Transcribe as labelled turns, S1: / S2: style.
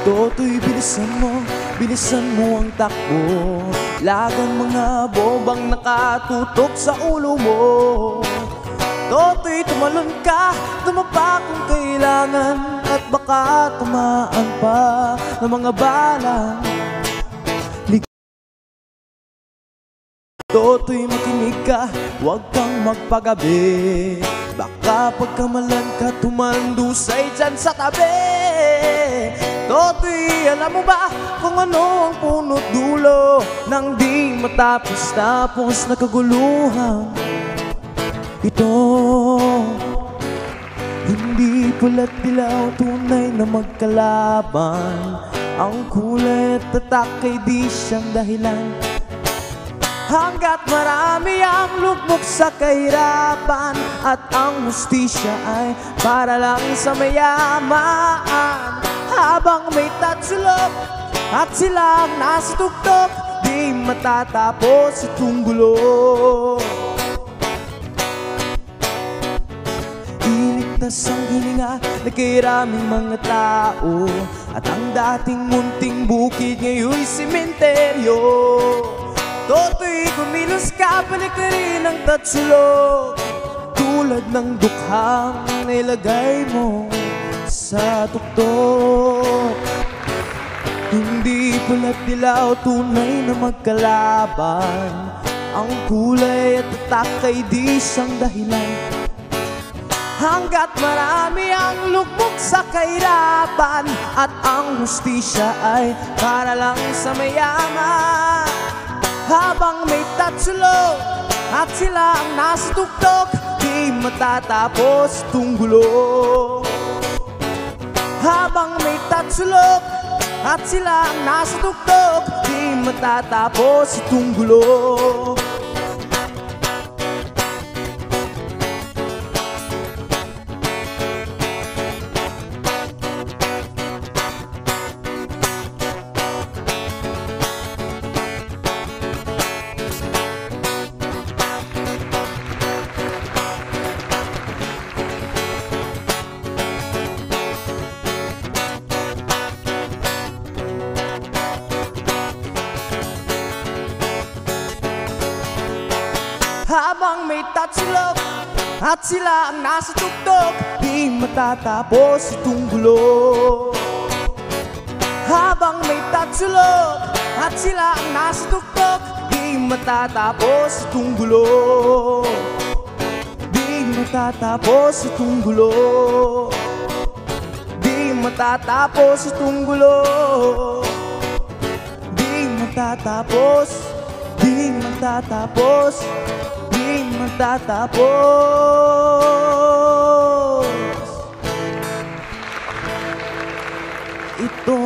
S1: Toto'y bilisan mo ang takbo. Lagang mga bombang nakatutok sa ulo mo. Toto'y tumalon ka, tumapa kung kailangan, at baka tamaan pa ng mga bala. Toto'y makinig ka, huwag kang magpagabi. Baka pagkamalan ka, tumandusay dyan sa tabi. Toto'y alam mo ba kung ano ang punot dulo nang di matapos-tapos na kaguluhan ito? Hindi pula't dilaw, tunay na magkalaban. Ang kulay at tatak ay di siyang dahilan. Hanggat marami ang lugmok sa kahirapan, at ang hustisya ay para lang sa mayaman. Habang may tatsulok at silang nasa tuktok, di matatapos itong gulo. Iligtas ang hininga na kairaming mga tao, at ang dating munting bukid ngayon'y sementeryo. Toto'y kumilos ka, balik ka rin ang tatsulok, tulad ng dukhang nilagay mo sa tuktok. Hindi pula't dilaw, tunay na magkalaban. Ang kulay at tatak ay di siyang dahilan. Hanggat marami ang lugmok sa kahirapan, at ang hustisya ay para lang sa mayaman. Habang may tatsulok at sila ang nasa tuktok, di matatapos itong gulo. Habang may tatsulok at sila ang nasa tuktok, di matatapos itong gulo. Habang may tatsulok at sila ang nasa tuktok, di matatapos itong gulo. Habang may tatsulok at sila ang nasa tuktok, di matatapos itong gulo. Di matatapos itong gulo. Di matatapos itong gulo. Di matatapos. Di matatapos. Di matatapos ito.